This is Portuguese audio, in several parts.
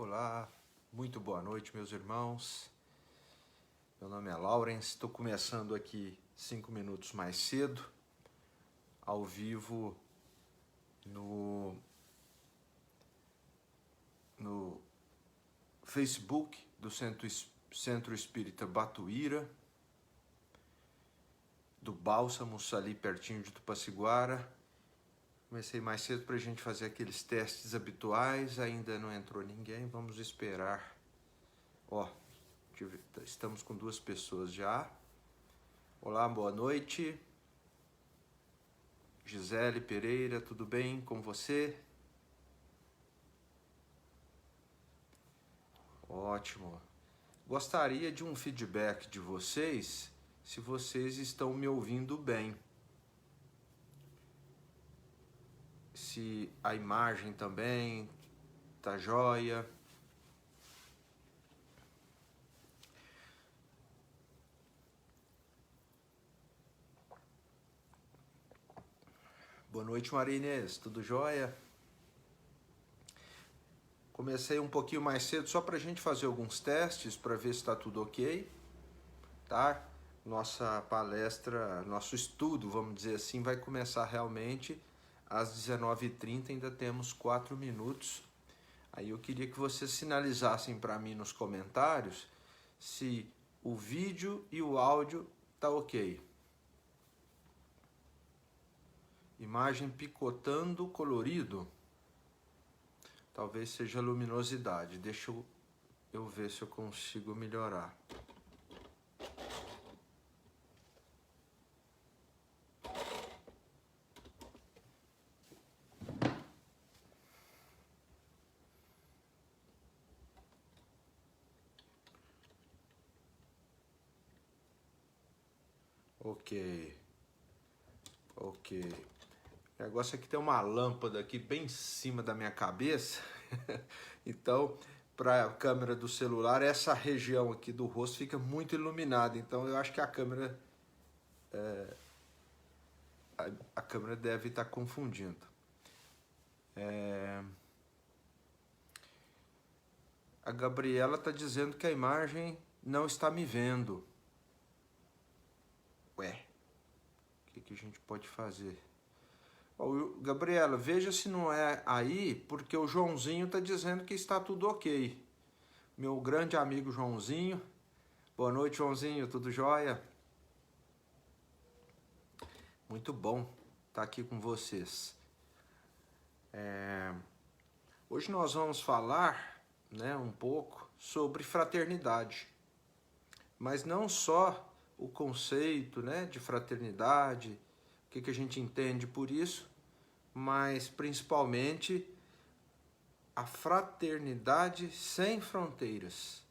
Olá, muito boa noite, meus irmãos. Meu nome é Lawrence, estou começando aqui 5 minutos mais cedo, ao vivo no Facebook do Centro Espírita Batuíra, do Bálsamos, ali pertinho de Tupaciguara. Comecei mais cedo para a gente fazer aqueles testes habituais, ainda não entrou ninguém, vamos esperar. Estamos com 2 pessoas já. Olá, boa noite. Gisele Pereira, tudo bem com você? Ótimo. Gostaria de um feedback de vocês, se vocês estão me ouvindo bem. Se a imagem também tá jóia. Boa noite, Maria Inês, tudo jóia? Comecei um pouquinho mais cedo só para a gente fazer alguns testes para ver se está tudo ok, tá? Nossa palestra, nosso estudo, vamos dizer assim, vai começar realmente às 19h30, ainda temos 4 minutos. Aí eu queria que vocês sinalizassem para mim nos comentários se o vídeo e o áudio tá ok. Imagem picotando colorido. Talvez seja a luminosidade. Deixa eu ver se eu consigo melhorar. Ok. O negócio é que tem uma lâmpada aqui bem em cima da minha cabeça. Então, para a câmera do celular, essa região aqui do rosto fica muito iluminada. Então, eu acho que a câmera deve estar confundindo. A Gabriela está dizendo que a imagem não está me vendo. Ué, o que a gente pode fazer? Gabriela, veja se não é aí, porque o Joãozinho está dizendo que está tudo ok. Meu grande amigo Joãozinho. Boa noite, Joãozinho, tudo jóia? Muito bom estar aqui com vocês. Hoje nós vamos falar, um pouco sobre fraternidade. Mas não só o conceito, de fraternidade, o que a gente entende por isso, mas principalmente a fraternidade sem fronteiras.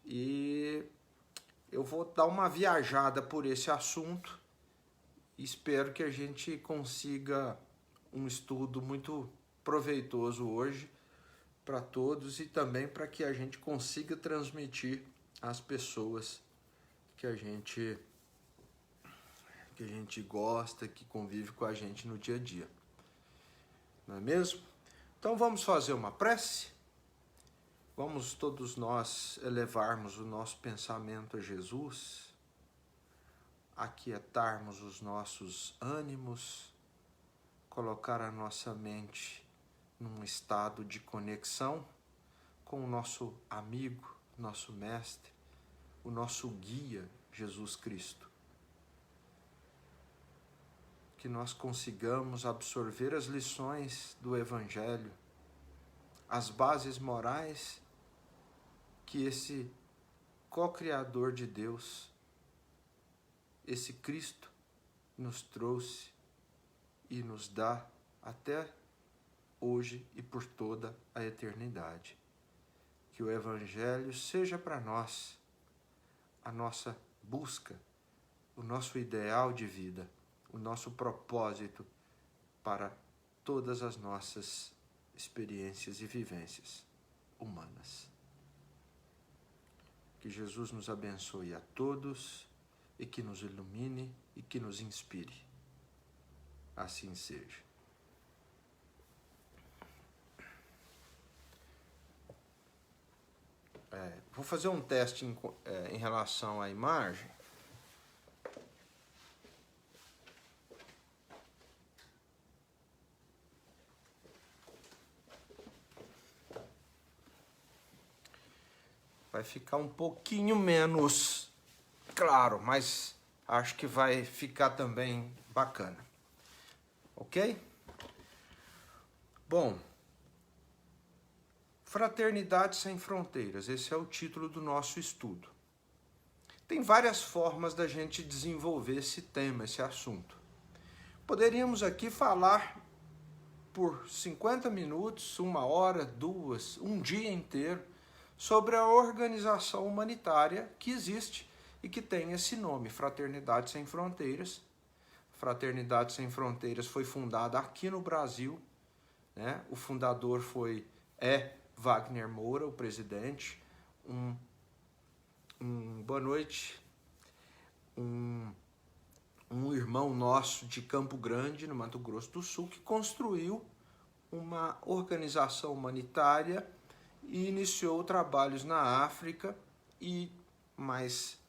E eu vou dar uma viajada por esse assunto e espero que a gente consiga um estudo muito proveitoso hoje para todos e também para que a gente consiga transmitir às pessoas que a gente gosta, que convive com a gente no dia a dia. Não é mesmo? Então vamos fazer uma prece? Vamos todos nós elevarmos o nosso pensamento a Jesus, aquietarmos os nossos ânimos, colocar a nossa mente num estado de conexão com o nosso amigo, nosso mestre, o nosso guia, Jesus Cristo. Que nós consigamos absorver as lições do Evangelho, as bases morais que esse co-criador de Deus, esse Cristo, nos trouxe e nos dá até hoje e por toda a eternidade. Que o Evangelho seja para nós a nossa busca, o nosso ideal de vida, o nosso propósito para todas as nossas experiências e vivências humanas. Que Jesus nos abençoe a todos e que nos ilumine e que nos inspire. Assim seja. vou fazer um teste em relação à imagem. Vai ficar um pouquinho menos claro, mas acho que vai ficar também bacana. Ok? Bom, Fraternidade Sem Fronteiras, esse é o título do nosso estudo. Tem várias formas da gente desenvolver esse tema, esse assunto. Poderíamos aqui falar por 50 minutos, 1 hora, 2, um dia inteiro, sobre a organização humanitária que existe e que tem esse nome, Fraternidade Sem Fronteiras. Fraternidade Sem Fronteiras foi fundada aqui no Brasil, né? O fundador é Wagner Moura, o presidente, boa noite, um irmão nosso de Campo Grande, no Mato Grosso do Sul, que construiu uma organização humanitária e iniciou trabalhos na África e mais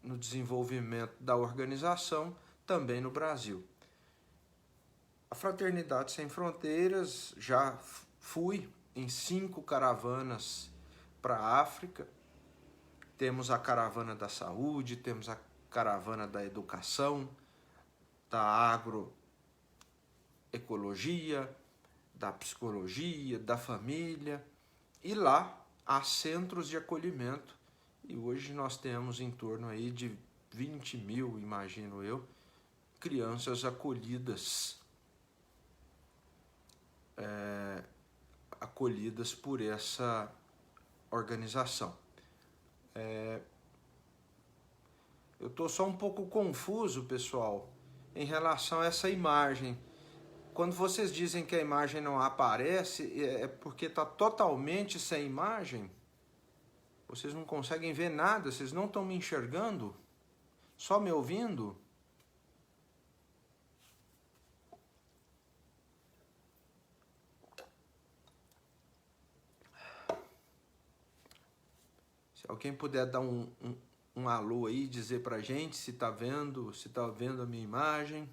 no desenvolvimento da organização também no Brasil. A Fraternidade Sem Fronteiras, já fui em 5 caravanas para a África. Temos a caravana da saúde, temos a caravana da educação, da agroecologia, da psicologia, da família. E lá há centros de acolhimento. E hoje nós temos em torno aí de 20 mil, imagino eu, crianças acolhidas por essa organização. Eu estou só um pouco confuso, pessoal, em relação a essa imagem. Quando vocês dizem que a imagem não aparece, é porque está totalmente sem imagem? Vocês não conseguem ver nada? Vocês não estão me enxergando? Só me ouvindo? Se alguém puder dar um alô aí, dizer pra gente se tá vendo a minha imagem.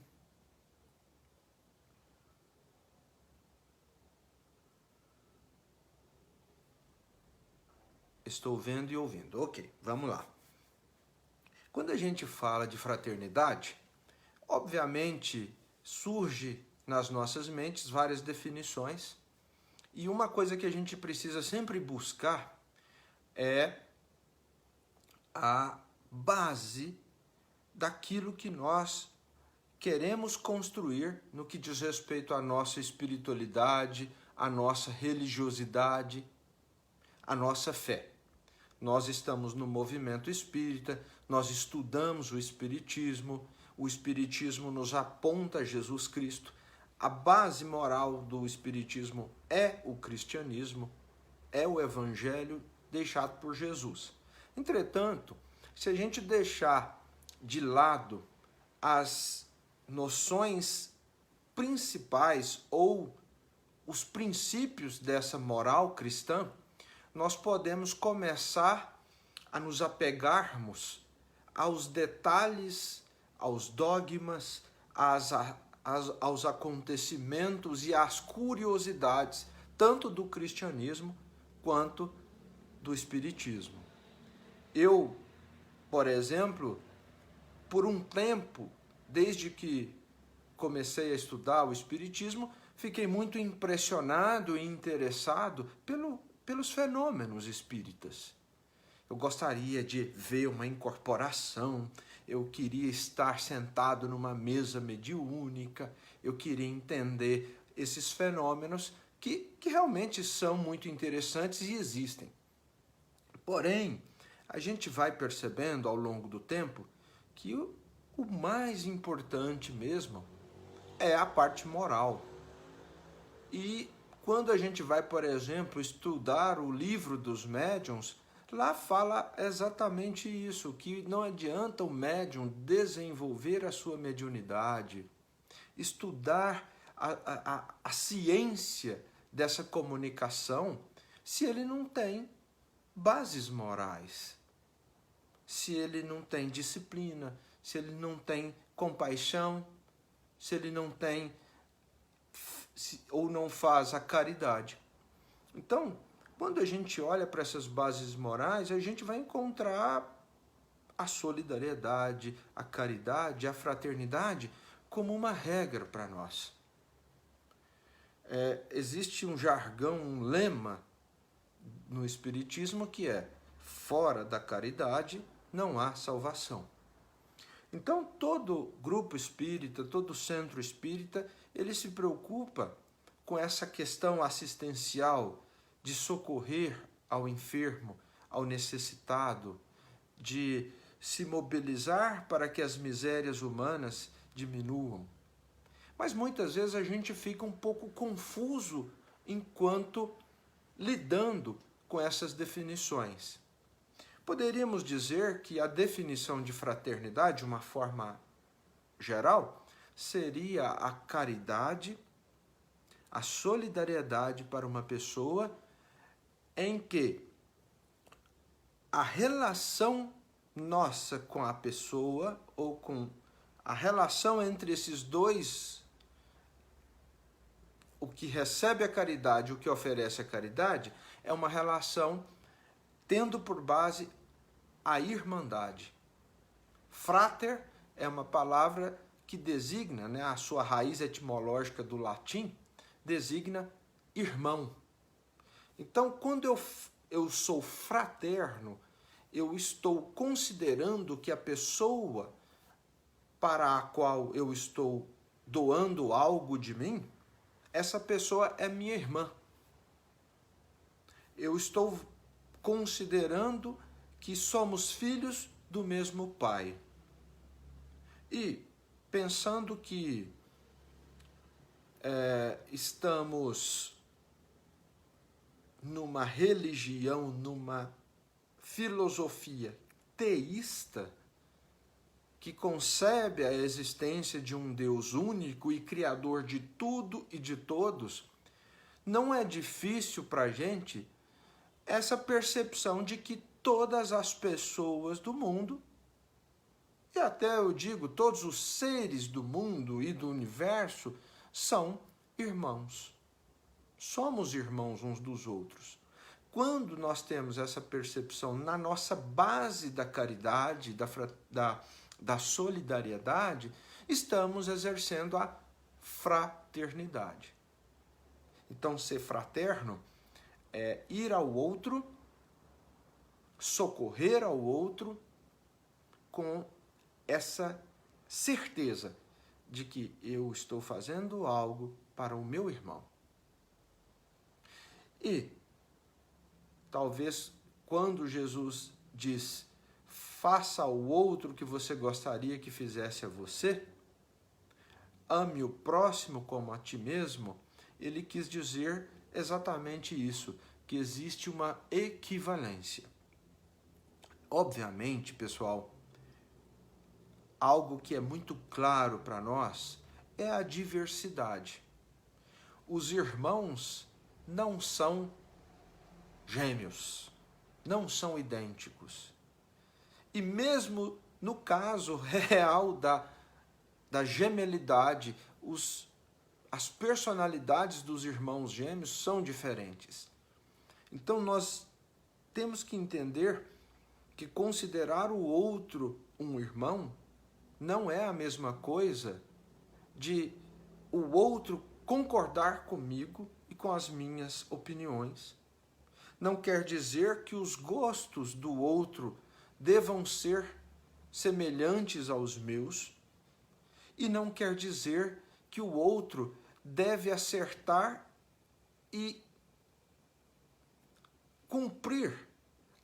Estou vendo e ouvindo. Ok, vamos lá. Quando a gente fala de fraternidade, obviamente surge nas nossas mentes várias definições, e uma coisa que a gente precisa sempre buscar é a base daquilo que nós queremos construir no que diz respeito à nossa espiritualidade, à nossa religiosidade, à nossa fé. Nós estamos no movimento espírita, nós estudamos o espiritismo nos aponta a Jesus Cristo. A base moral do espiritismo é o cristianismo, é o evangelho deixado por Jesus. Entretanto, se a gente deixar de lado as noções principais ou os princípios dessa moral cristã, nós podemos começar a nos apegarmos aos detalhes, aos dogmas, aos acontecimentos e às curiosidades, tanto do cristianismo quanto do espiritismo. Eu, por exemplo, por um tempo, desde que comecei a estudar o espiritismo, fiquei muito impressionado e interessado pelos fenômenos espíritas. Eu gostaria de ver uma incorporação, eu queria estar sentado numa mesa mediúnica, eu queria entender esses fenômenos que realmente são muito interessantes e existem. Porém, a gente vai percebendo ao longo do tempo que o mais importante mesmo é a parte moral. E quando a gente vai, por exemplo, estudar o livro dos médiuns, lá fala exatamente isso, que não adianta o médium desenvolver a sua mediunidade, estudar a ciência dessa comunicação, se ele não tem bases morais. Se ele não tem disciplina, se ele não tem compaixão, se ele não tem ou não faz a caridade. Então, quando a gente olha para essas bases morais, a gente vai encontrar a solidariedade, a caridade, a fraternidade como uma regra para nós. Existe um jargão, um lema no Espiritismo que é: fora da caridade não há salvação. Então, todo grupo espírita, todo centro espírita, ele se preocupa com essa questão assistencial de socorrer ao enfermo, ao necessitado, de se mobilizar para que as misérias humanas diminuam. Mas muitas vezes a gente fica um pouco confuso enquanto lidando com essas definições. Poderíamos dizer que a definição de fraternidade, de uma forma geral, seria a caridade, a solidariedade para uma pessoa em que a relação nossa com a pessoa, ou com a relação entre esses dois, o que recebe a caridade e o que oferece a caridade, é uma relação tendo por base a irmandade. Frater é uma palavra que designa, né, a sua raiz etimológica do latim, designa irmão. Então, quando eu sou fraterno, eu estou considerando que a pessoa para a qual eu estou doando algo de mim, essa pessoa é minha irmã. Eu estou considerando que somos filhos do mesmo Pai. E pensando que estamos numa religião, numa filosofia teísta, que concebe a existência de um Deus único e criador de tudo e de todos, não é difícil para a gente essa percepção de que todas as pessoas do mundo, e até eu digo, todos os seres do mundo e do universo, são irmãos. Somos irmãos uns dos outros. Quando nós temos essa percepção na nossa base da caridade, da solidariedade, estamos exercendo a fraternidade. Então, ser fraterno é ir ao outro, socorrer ao outro, com essa certeza de que eu estou fazendo algo para o meu irmão. E talvez quando Jesus diz: faça ao outro o que você gostaria que fizesse a você, ame o próximo como a ti mesmo, ele quis dizer exatamente isso, que existe uma equivalência. Obviamente, pessoal, algo que é muito claro para nós é a diversidade. Os irmãos não são gêmeos, não são idênticos. E mesmo no caso real da gemelidade, as personalidades dos irmãos gêmeos são diferentes. Então nós temos que entender que considerar o outro um irmão não é a mesma coisa de o outro concordar comigo e com as minhas opiniões. Não quer dizer que os gostos do outro devam ser semelhantes aos meus, e não quer dizer que o outro deve acertar e cumprir,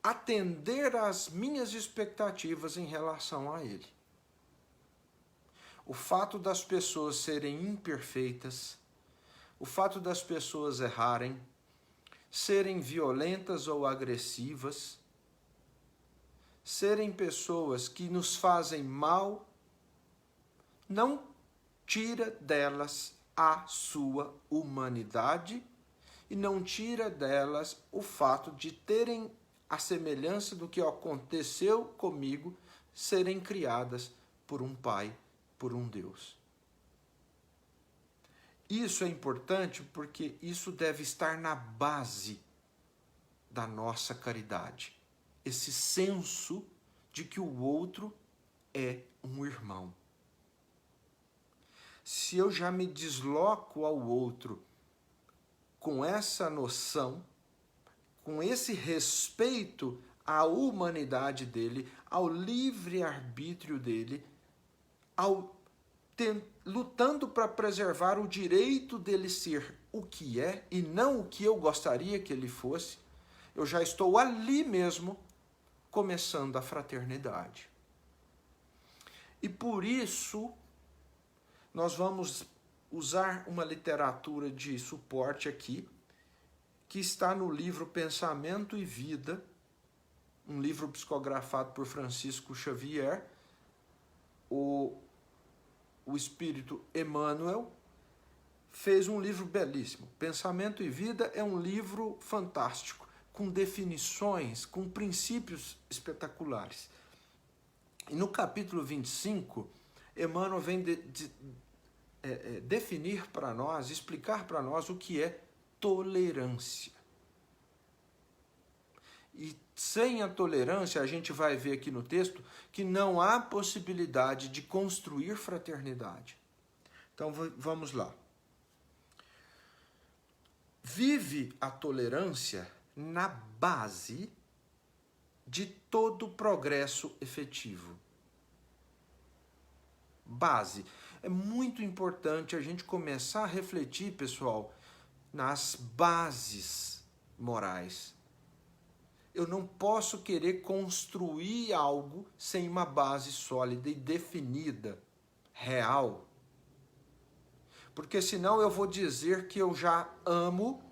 atender às minhas expectativas em relação a ele. O fato das pessoas serem imperfeitas, o fato das pessoas errarem, serem violentas ou agressivas, serem pessoas que nos fazem mal, não tira delas a sua humanidade e não tira delas o fato de terem à semelhança do que aconteceu comigo, serem criadas por um Pai, por um Deus. Isso é importante porque isso deve estar na base da nossa caridade. Esse senso de que o outro é um irmão. Se eu já me desloco ao outro com essa noção, com esse respeito à humanidade dele, ao livre-arbítrio dele, lutando para preservar o direito dele ser o que é e não o que eu gostaria que ele fosse, eu já estou ali mesmo começando a fraternidade. E por isso, nós vamos usar uma literatura de suporte aqui, que está no livro Pensamento e Vida, um livro psicografado por Francisco Xavier, o espírito Emmanuel fez um livro belíssimo. Pensamento e Vida é um livro fantástico, com definições, com princípios espetaculares. E no capítulo 25, Emmanuel vem definir para nós, explicar para nós o que é tolerância. E sem a tolerância, a gente vai ver aqui no texto que não há possibilidade de construir fraternidade. Então vamos lá. Vive a tolerância na base de todo progresso efetivo. Base. É muito importante a gente começar a refletir, pessoal, nas bases morais. Eu não posso querer construir algo sem uma base sólida e definida, real. Porque senão eu vou dizer que eu já amo,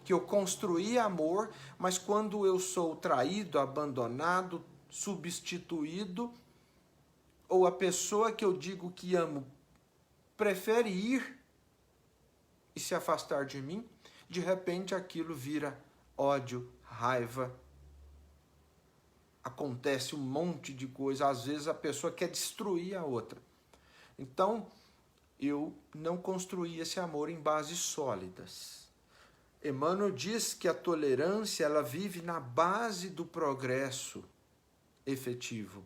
que eu construí amor, mas quando eu sou traído, abandonado, substituído, ou a pessoa que eu digo que amo prefere ir e se afastar de mim, de repente aquilo vira ódio, raiva, acontece um monte de coisa, às vezes a pessoa quer destruir a outra. Então, eu não construí esse amor em bases sólidas. Emmanuel diz que a tolerância, ela vive na base do progresso efetivo.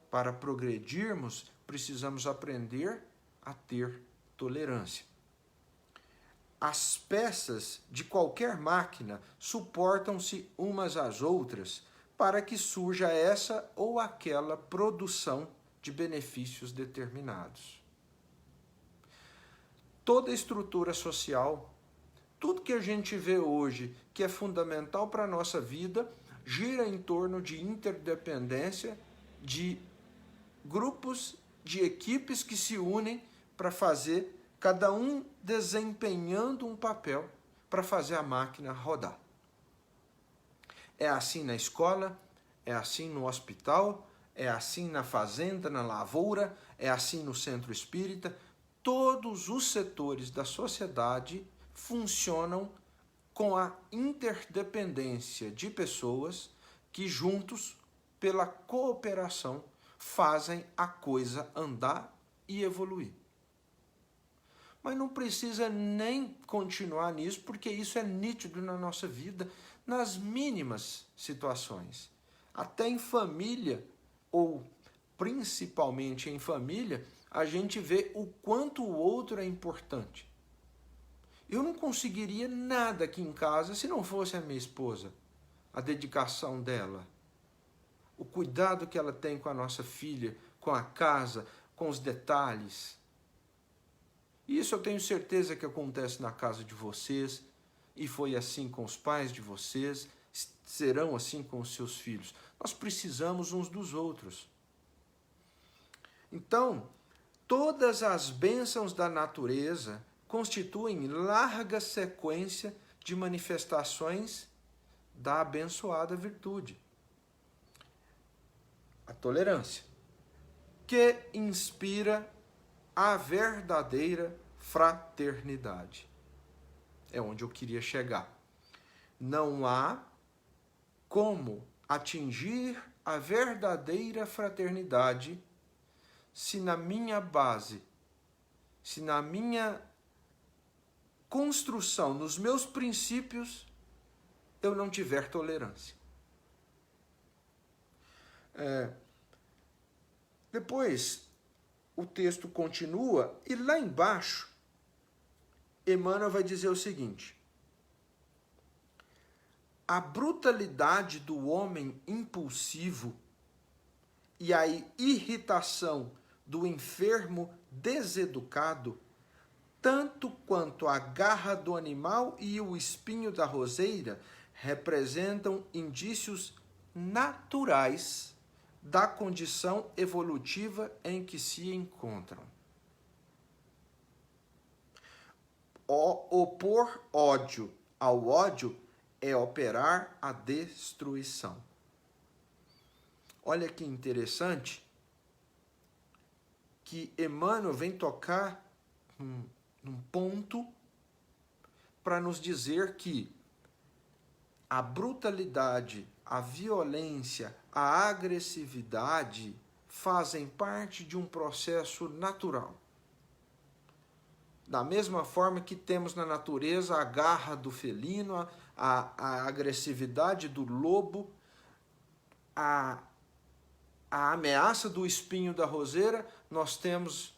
Para progredirmos, precisamos aprender a ter tolerância. As peças de qualquer máquina suportam-se umas às outras para que surja essa ou aquela produção de benefícios determinados. Toda estrutura social, tudo que a gente vê hoje que é fundamental para a nossa vida, gira em torno de interdependência, de grupos, de equipes que se unem para fazer, cada um desempenhando um papel para fazer a máquina rodar. É assim na escola, é assim no hospital, é assim na fazenda, na lavoura, é assim no centro espírita. Todos os setores da sociedade funcionam com a interdependência de pessoas que juntos, pela cooperação, fazem a coisa andar e evoluir. Mas não precisa nem continuar nisso, porque isso é nítido na nossa vida, nas mínimas situações. Até em família, ou principalmente em família, a gente vê o quanto o outro é importante. Eu não conseguiria nada aqui em casa se não fosse a minha esposa, a dedicação dela, o cuidado que ela tem com a nossa filha, com a casa, com os detalhes. Isso eu tenho certeza que acontece na casa de vocês, e foi assim com os pais de vocês, serão assim com os seus filhos. Nós precisamos uns dos outros. Então, todas as bênçãos da natureza constituem larga sequência de manifestações da abençoada virtude. A tolerância, que inspira a verdadeira fraternidade. É onde eu queria chegar. Não há como atingir a verdadeira fraternidade se na minha base, se na minha construção, nos meus princípios, eu não tiver tolerância. Depois, o texto continua e lá embaixo, Emmanuel vai dizer o seguinte: a brutalidade do homem impulsivo e a irritação do enfermo deseducado, tanto quanto a garra do animal e o espinho da roseira, representam indícios naturais da condição evolutiva em que se encontram. Opor ódio ao ódio é operar a destruição. Olha que interessante que Emmanuel vem tocar num ponto para nos dizer que a brutalidade, a violência, a agressividade fazem parte de um processo natural. Da mesma forma que temos na natureza a garra do felino, a agressividade do lobo, a ameaça do espinho da roseira, nós temos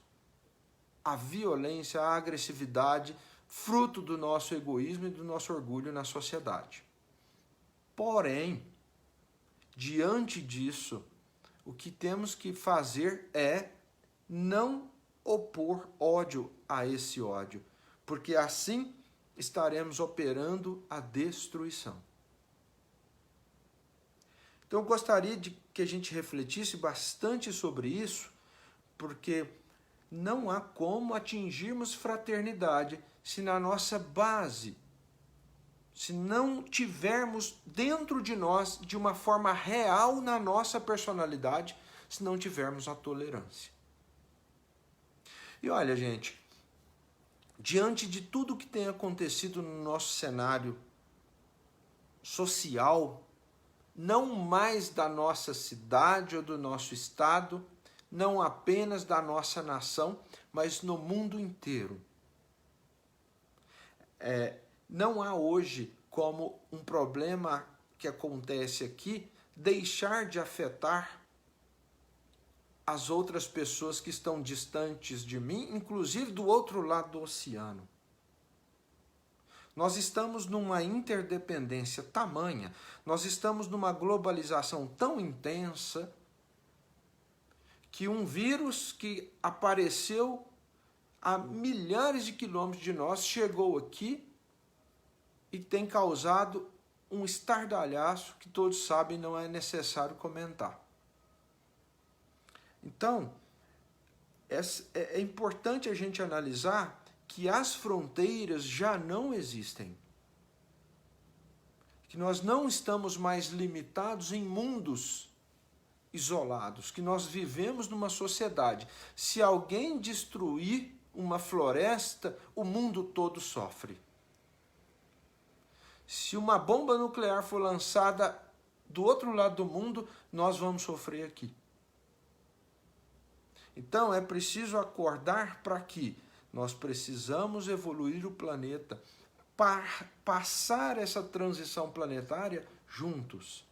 a violência, a agressividade, fruto do nosso egoísmo e do nosso orgulho na sociedade. Porém, diante disso, o que temos que fazer é não opor ódio a esse ódio, porque assim estaremos operando a destruição. Então, eu gostaria de que a gente refletisse bastante sobre isso, porque não há como atingirmos fraternidade se na nossa base, se não tivermos dentro de nós, de uma forma real na nossa personalidade, se não tivermos a tolerância. E olha, gente, diante de tudo que tem acontecido no nosso cenário social, não mais da nossa cidade ou do nosso estado, não apenas da nossa nação, mas no mundo inteiro. Não há hoje como um problema que acontece aqui deixar de afetar as outras pessoas que estão distantes de mim, inclusive do outro lado do oceano. Nós estamos numa interdependência tamanha, nós estamos numa globalização tão intensa que um vírus que apareceu a milhares de quilômetros de nós chegou aqui e tem causado um estardalhaço que todos sabem, não é necessário comentar. Então, é importante a gente analisar que as fronteiras já não existem. Que nós não estamos mais limitados em mundos isolados, que nós vivemos numa sociedade. Se alguém destruir uma floresta, o mundo todo sofre. Se uma bomba nuclear for lançada do outro lado do mundo, nós vamos sofrer aqui. Então, é preciso acordar para que nós precisamos evoluir o planeta, passar essa transição planetária juntos.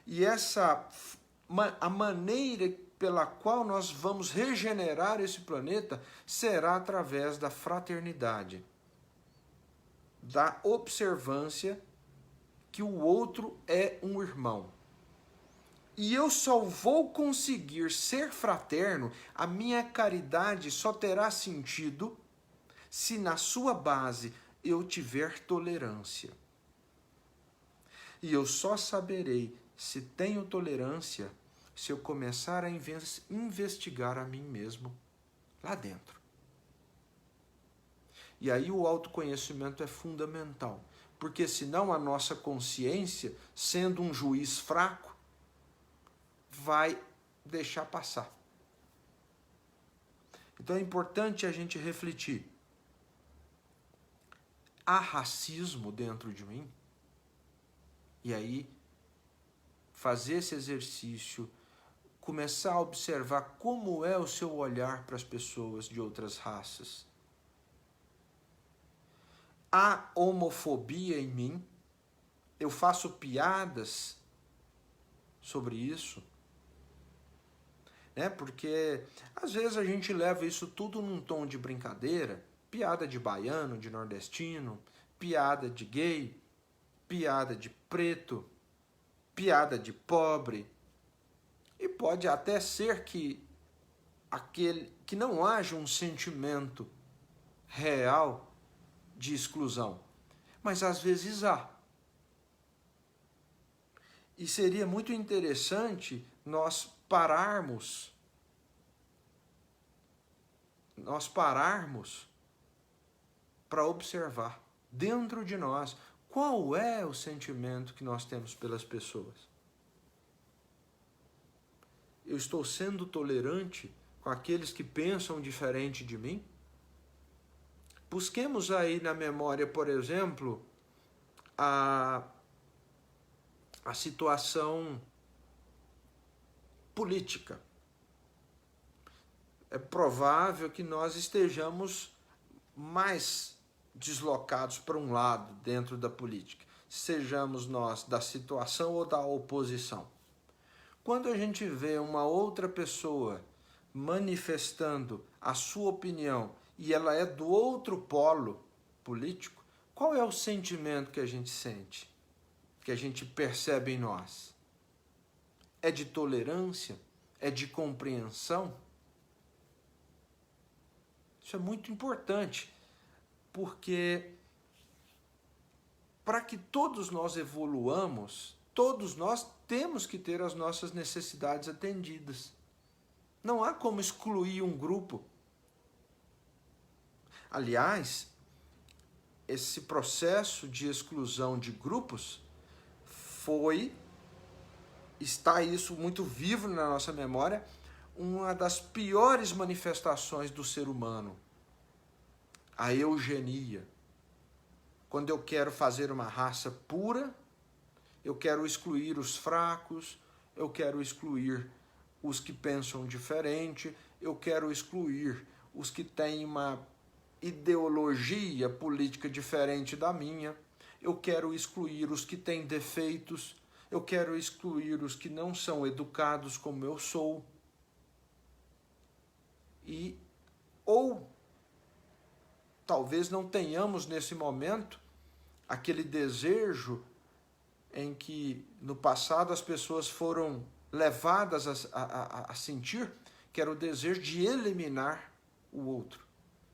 E a maneira pela qual nós vamos regenerar esse planeta será através da fraternidade, da observância que o outro é um irmão. E eu só vou conseguir ser fraterno, a minha caridade só terá sentido se na sua base eu tiver tolerância. E eu só saberei se tenho tolerância se eu começar a investigar a mim mesmo lá dentro. E aí o autoconhecimento é fundamental, porque senão a nossa consciência, sendo um juiz fraco, vai deixar passar. Então é importante a gente refletir. Há racismo dentro de mim? E aí, fazer esse exercício, começar a observar como é o seu olhar para as pessoas de outras raças. Há homofobia em mim? Eu faço piadas sobre isso? Né? Porque às vezes a gente leva isso tudo num tom de brincadeira, piada de baiano, de nordestino, piada de gay, piada de preto, piada de pobre. E pode até ser que não haja um sentimento real de exclusão, mas às vezes há. E seria muito interessante nós pararmos para observar dentro de nós qual é o sentimento que nós temos pelas pessoas. Eu estou sendo tolerante com aqueles que pensam diferente de mim? Busquemos aí na memória, por exemplo, a situação política. É provável que nós estejamos mais deslocados para um lado dentro da política, sejamos nós da situação ou da oposição. Quando a gente vê uma outra pessoa manifestando a sua opinião e ela é do outro polo político, qual é o sentimento que a gente sente, que a gente percebe em nós? É de tolerância? É de compreensão? Isso é muito importante, porque para que todos nós evoluamos, todos nós temos que ter as nossas necessidades atendidas. Não há como excluir um grupo. Aliás, esse processo de exclusão de grupos está isso muito vivo na nossa memória, uma das piores manifestações do ser humano, a eugenia. Quando eu quero fazer uma raça pura, eu quero excluir os fracos, eu quero excluir os que pensam diferente, eu quero excluir os que têm uma ideologia política diferente da minha, eu quero excluir os que têm defeitos, eu quero excluir os que não são educados como eu sou. Ou talvez não tenhamos nesse momento aquele desejo em que no passado as pessoas foram levadas a sentir, que era o desejo de eliminar o outro.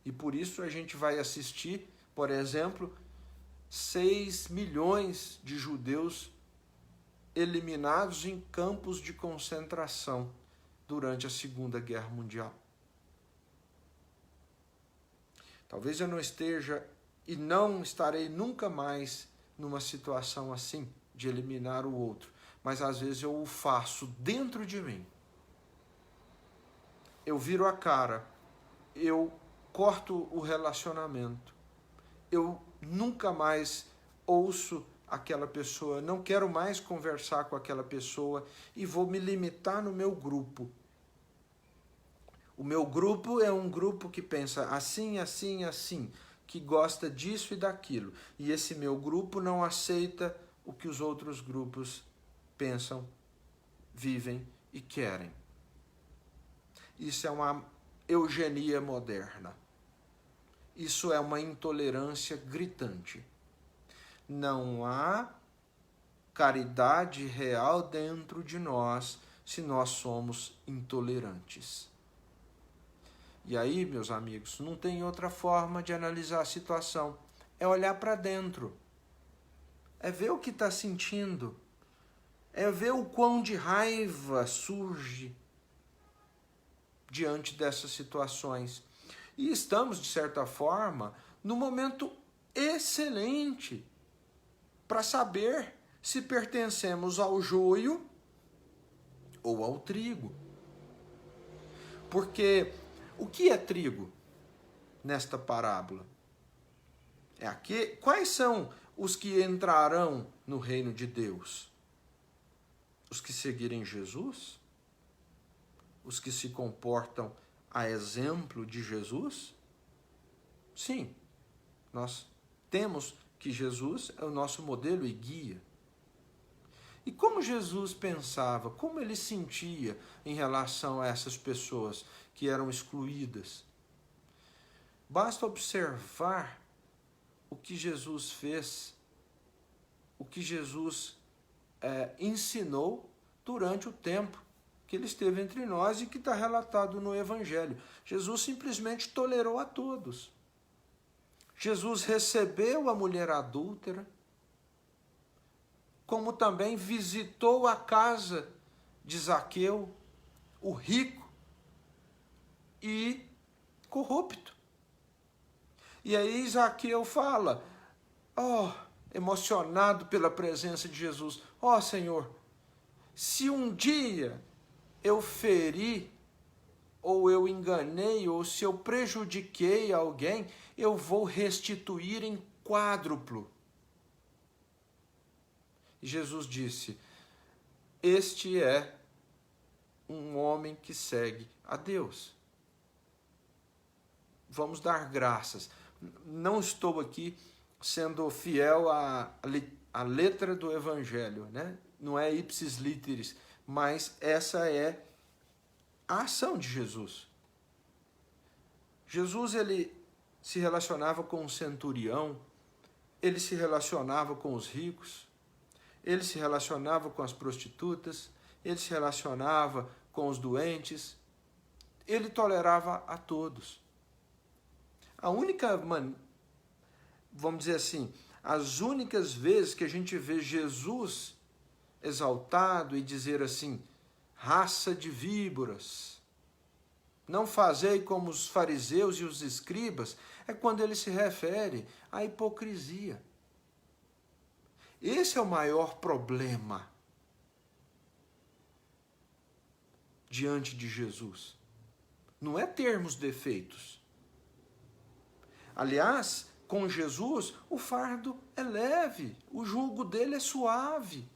E por isso a gente vai assistir, por exemplo, 6 milhões de judeus eliminados em campos de concentração durante a Segunda Guerra Mundial. Talvez eu não esteja e não estarei nunca mais numa situação assim, de eliminar o outro, mas às vezes eu o faço dentro de mim. Eu viro a cara, eu corto o relacionamento, eu nunca mais ouço aquela pessoa, não quero mais conversar com aquela pessoa e vou me limitar no meu grupo. O meu grupo é um grupo que pensa assim, assim, assim, que gosta disso e daquilo. E esse meu grupo não aceita o que os outros grupos pensam, vivem e querem. Isso é uma eugenia moderna. Isso é uma intolerância gritante. Não há caridade real dentro de nós se nós somos intolerantes. E aí, meus amigos, não tem outra forma de analisar a situação. É olhar para dentro. É ver o que está sentindo. É ver o quão de raiva surge diante dessas situações. E estamos, de certa forma, num momento excelente para saber se pertencemos ao joio ou ao trigo. Porque o que é trigo nesta parábola? Quais são os que entrarão no reino de Deus? Os que seguirem Jesus? Os que se comportam a exemplo de Jesus? Sim, nós temos que Jesus é o nosso modelo e guia. E como Jesus pensava, como ele sentia em relação a essas pessoas que eram excluídas? Basta observar o que Jesus fez, o que Jesus ensinou durante o tempo que ele esteve entre nós e que está relatado no Evangelho. Jesus simplesmente tolerou a todos. Jesus recebeu a mulher adúltera, como também visitou a casa de Zaqueu, o rico e corrupto. E aí Zaqueu fala, emocionado pela presença de Jesus, Senhor, se um dia eu feri, ou eu enganei, ou se eu prejudiquei alguém, eu vou restituir em quádruplo. E Jesus disse, este é um homem que segue a Deus. Vamos dar graças. Não estou aqui sendo fiel à letra do Evangelho, né? Não é ipsis literis, mas essa é a ação de Jesus. Jesus, ele se relacionava com o centurião, ele se relacionava com os ricos, ele se relacionava com as prostitutas, ele se relacionava com os doentes, ele tolerava a todos. A única, vamos dizer assim, as únicas vezes que a gente vê Jesus exaltado e dizer assim, raça de víboras, não fazei como os fariseus e os escribas, é quando ele se refere à hipocrisia. Esse é o maior problema diante de Jesus. Não é termos defeitos. Aliás, com Jesus, o fardo é leve, o jugo dele é suave.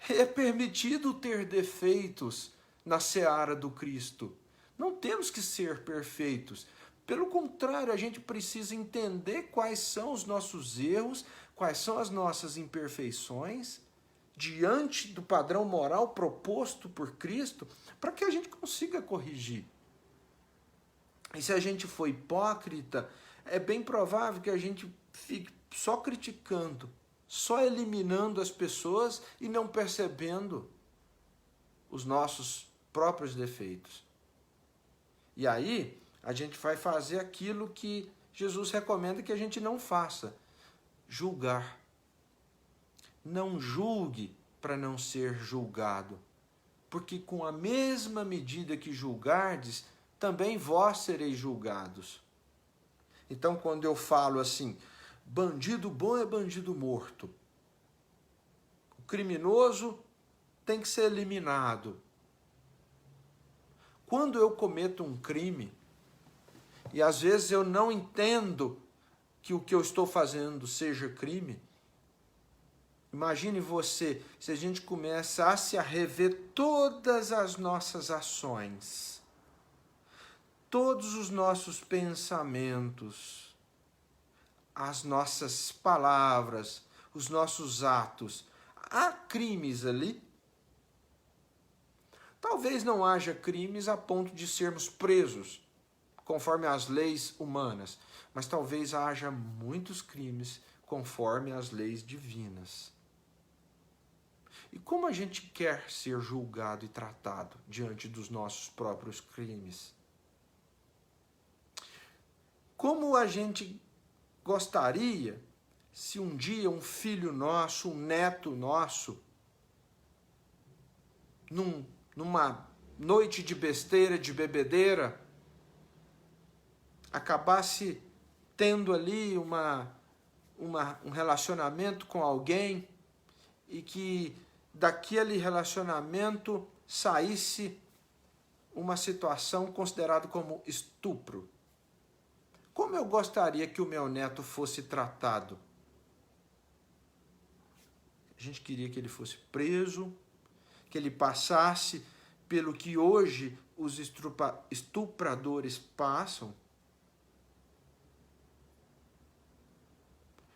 É permitido ter defeitos na seara do Cristo. Não temos que ser perfeitos. Pelo contrário, a gente precisa entender quais são os nossos erros, quais são as nossas imperfeições, diante do padrão moral proposto por Cristo, para que a gente consiga corrigir. E se a gente for hipócrita, é bem provável que a gente fique só criticando, só eliminando as pessoas e não percebendo os nossos próprios defeitos. E aí, a gente vai fazer aquilo que Jesus recomenda que a gente não faça, julgar. Não julgue para não ser julgado, porque com a mesma medida que julgardes, também vós sereis julgados. Então, quando eu falo assim, bandido bom é bandido morto, o criminoso tem que ser eliminado. Quando eu cometo um crime, e às vezes eu não entendo que o que eu estou fazendo seja crime, imagine você, se a gente começasse a rever todas as nossas ações, todos os nossos pensamentos, as nossas palavras, os nossos atos, há crimes ali? Talvez não haja crimes a ponto de sermos presos, conforme as leis humanas, mas talvez haja muitos crimes conforme as leis divinas. E como a gente quer ser julgado e tratado diante dos nossos próprios crimes? Como a gente gostaria se um dia um filho nosso, um neto nosso, numa noite de besteira, de bebedeira, acabasse tendo ali um relacionamento com alguém e que daquele relacionamento saísse uma situação considerada como estupro. Como eu gostaria que o meu neto fosse tratado? A gente queria que ele fosse preso, que ele passasse pelo que hoje os estupradores passam.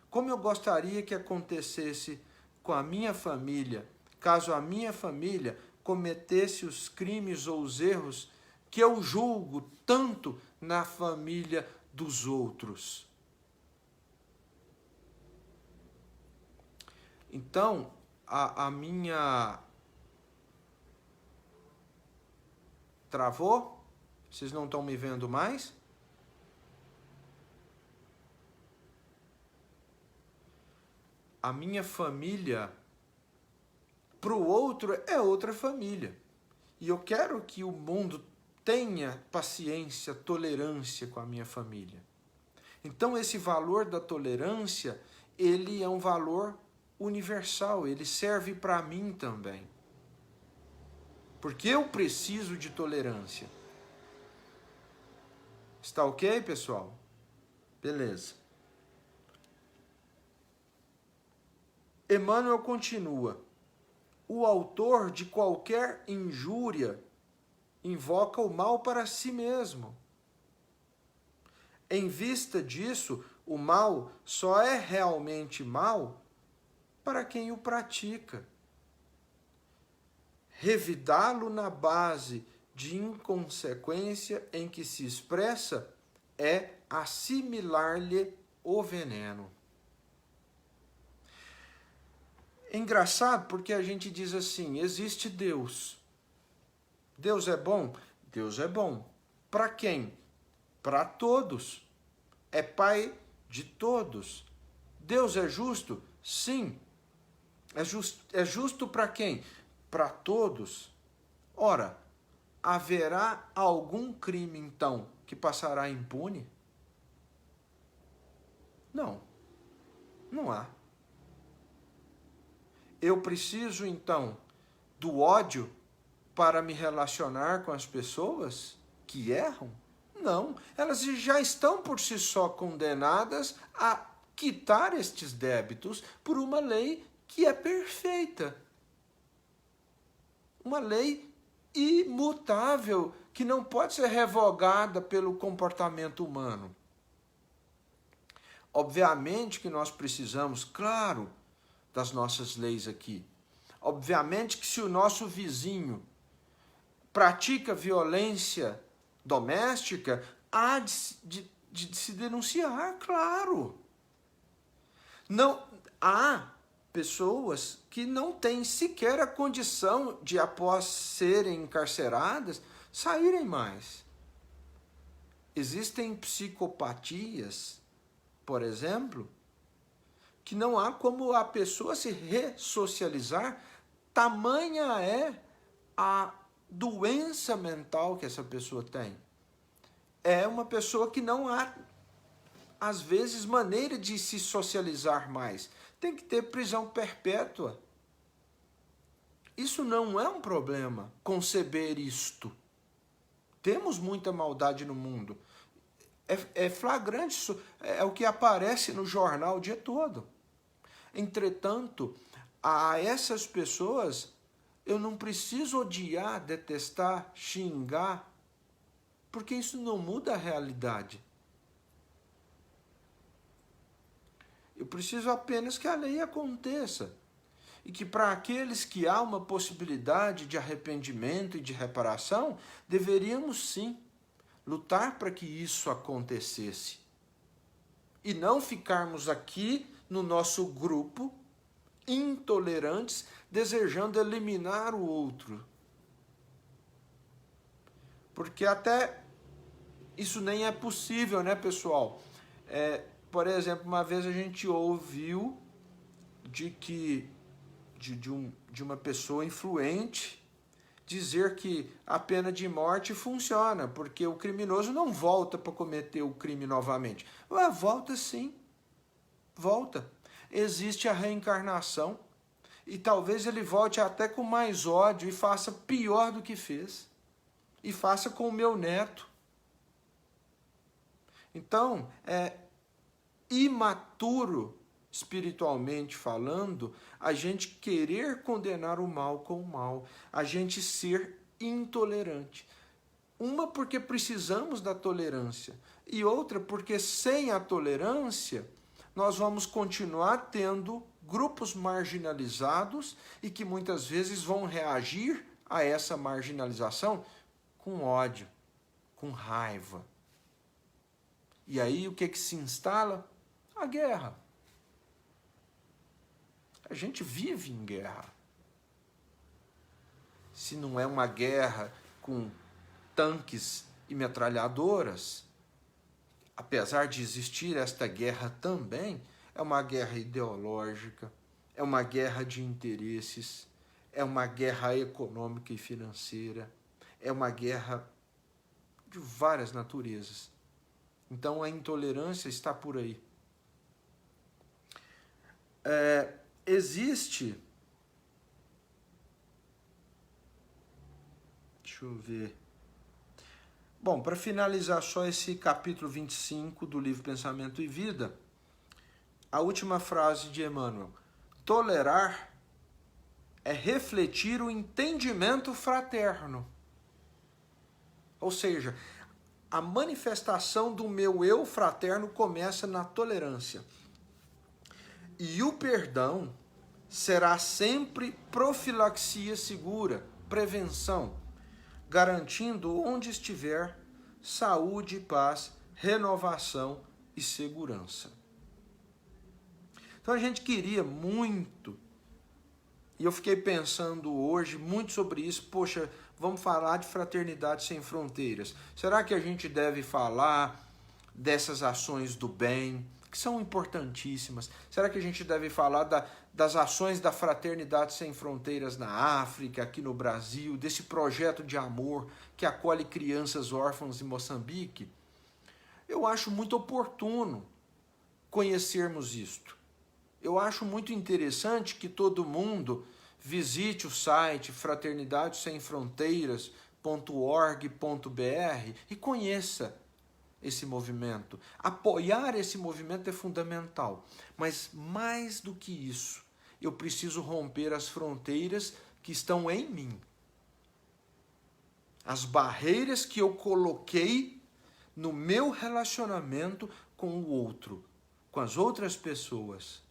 Como eu gostaria que acontecesse com a minha família, caso a minha família cometesse os crimes ou os erros que eu julgo tanto na família dos outros. Então, a minha... Travou? Vocês não estão me vendo mais? A minha família, para o outro, é outra família. E eu quero que o mundo tenha paciência, tolerância com a minha família. Então, esse valor da tolerância, ele é um valor universal, ele serve para mim também. Porque eu preciso de tolerância. Está ok, pessoal? Beleza. Emmanuel continua. O autor de qualquer injúria invoca o mal para si mesmo. Em vista disso, o mal só é realmente mal para quem o pratica. Revidá-lo na base de inconsequência em que se expressa é assimilar-lhe o veneno. É engraçado porque a gente diz assim, existe Deus. Deus é bom? Deus é bom. Para quem? Para todos. É Pai de todos. Deus é justo? Sim. É justo para quem? Para todos. Ora, haverá algum crime, então, que passará impune? Não. Não há. Eu preciso, então, do ódio para me relacionar com as pessoas que erram? Não. Elas já estão por si só condenadas a quitar estes débitos por uma lei que é perfeita. Uma lei imutável, que não pode ser revogada pelo comportamento humano. Obviamente que nós precisamos, claro, das nossas leis aqui. Obviamente que se o nosso vizinho pratica violência doméstica, há de se denunciar, claro. Não há pessoas que não têm sequer a condição de, após serem encarceradas, saírem mais. Existem psicopatias, por exemplo, que não há como a pessoa se ressocializar, tamanha é a doença mental que essa pessoa tem. É uma pessoa que não há, às vezes, maneira de se socializar mais. Tem que ter prisão perpétua. Isso não é um problema, conceber isto. Temos muita maldade no mundo. É flagrante isso, é o que aparece no jornal o dia todo. Entretanto, a essas pessoas eu não preciso odiar, detestar, xingar, porque isso não muda a realidade. Eu preciso apenas que a lei aconteça. E que para aqueles que há uma possibilidade de arrependimento e de reparação, deveríamos sim lutar para que isso acontecesse. E não ficarmos aqui no nosso grupo, intolerantes, desejando eliminar o outro. Porque até isso nem é possível, né, pessoal? Por exemplo, uma vez a gente ouviu de uma pessoa influente dizer que a pena de morte funciona, porque o criminoso não volta para cometer o crime novamente. Volta sim, volta. Existe a reencarnação, e talvez ele volte até com mais ódio e faça pior do que fez. E faça com o meu neto. Então, é imaturo espiritualmente falando, a gente querer condenar o mal com o mal, a gente ser intolerante. Uma porque precisamos da tolerância e outra porque sem a tolerância nós vamos continuar tendo grupos marginalizados e que muitas vezes vão reagir a essa marginalização com ódio, com raiva. E aí o que se instala? A guerra. A gente vive em guerra. Se não é uma guerra com tanques e metralhadoras, apesar de existir esta guerra também, é uma guerra ideológica, é uma guerra de interesses, é uma guerra econômica e financeira, é uma guerra de várias naturezas. Então a intolerância está por aí. Existe... Deixa eu ver... Bom, para finalizar só esse capítulo 25 do livro Pensamento e Vida, a última frase de Emmanuel. Tolerar é refletir o entendimento fraterno. Ou seja, a manifestação do meu eu fraterno começa na tolerância. E o perdão será sempre profilaxia segura, prevenção, garantindo onde estiver saúde, paz, renovação e segurança. Então a gente queria muito, e eu fiquei pensando hoje muito sobre isso, poxa, vamos falar de fraternidade sem fronteiras. Será que a gente deve falar dessas ações do bem, que são importantíssimas? Será que a gente deve falar das ações da fraternidade sem fronteiras na África, aqui no Brasil, desse projeto de amor que acolhe crianças órfãs em Moçambique? Eu acho muito oportuno conhecermos isto. Eu acho muito interessante que todo mundo visite o site fraternidadesemfronteiras.org.br e conheça esse movimento. Apoiar esse movimento é fundamental. Mas mais do que isso, eu preciso romper as fronteiras que estão em mim. As barreiras que eu coloquei no meu relacionamento com o outro, com as outras pessoas.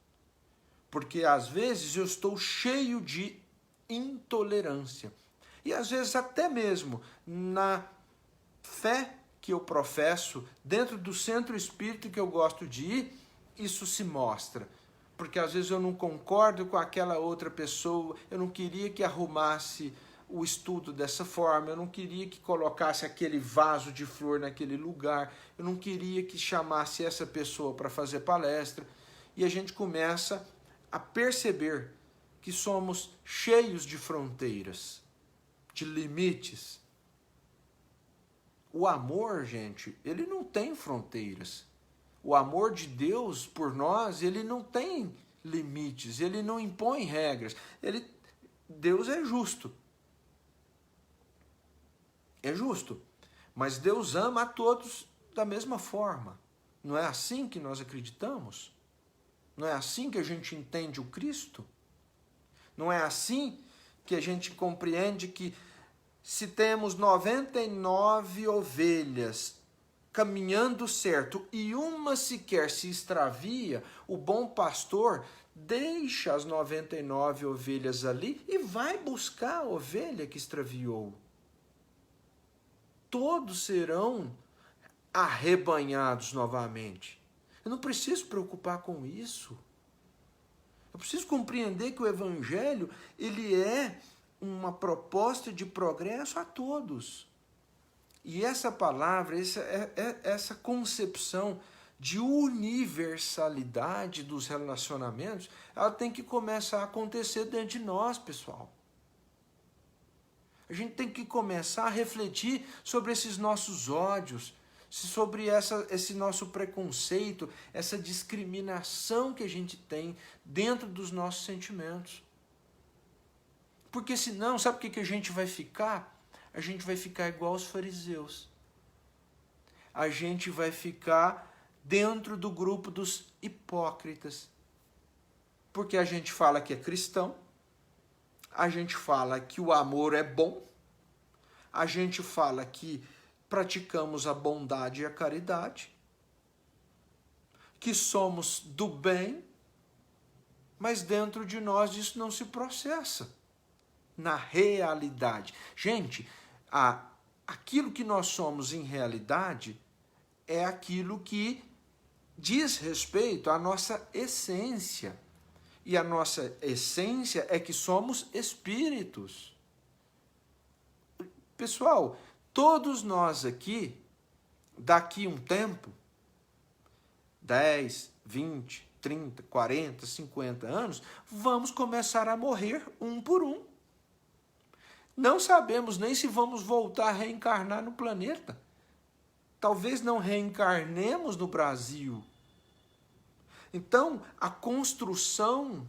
Porque às vezes eu estou cheio de intolerância. E às vezes até mesmo na fé que eu professo, dentro do centro espírita que eu gosto de ir, isso se mostra. Porque às vezes eu não concordo com aquela outra pessoa, eu não queria que arrumasse o estudo dessa forma, eu não queria que colocasse aquele vaso de flor naquele lugar, eu não queria que chamasse essa pessoa para fazer palestra. E a gente começa a perceber que somos cheios de fronteiras, de limites. O amor, gente, ele não tem fronteiras. O amor de Deus por nós, ele não tem limites, ele não impõe regras. Deus é justo. É justo. Mas Deus ama a todos da mesma forma. Não é assim que nós acreditamos? Não é assim que a gente entende o Cristo? Não é assim que a gente compreende que se temos 99 ovelhas caminhando certo e uma sequer se extravia, o bom pastor deixa as 99 ovelhas ali e vai buscar a ovelha que extraviou. Todos serão arrebanhados novamente. Eu não preciso preocupar com isso. Eu preciso compreender que o Evangelho, ele é uma proposta de progresso a todos. E essa palavra, essa concepção de universalidade dos relacionamentos, ela tem que começar a acontecer dentro de nós, pessoal. A gente tem que começar a refletir sobre esses nossos ódios, sobre esse nosso preconceito, essa discriminação que a gente tem dentro dos nossos sentimentos. Porque senão, sabe o que a gente vai ficar? A gente vai ficar igual aos fariseus. A gente vai ficar dentro do grupo dos hipócritas. porque a gente fala que é cristão, a gente fala que o amor é bom, a gente fala que praticamos a bondade e a caridade, que somos do bem, mas dentro de nós isso não se processa na realidade. Gente, aquilo que nós somos em realidade é aquilo que diz respeito à nossa essência. E a nossa essência é que somos espíritos. Pessoal, todos nós aqui, daqui um tempo, 10, 20, 30, 40, 50 anos, vamos começar a morrer um por um. Não sabemos nem se vamos voltar a reencarnar no planeta. Talvez não reencarnemos no Brasil. Então, a construção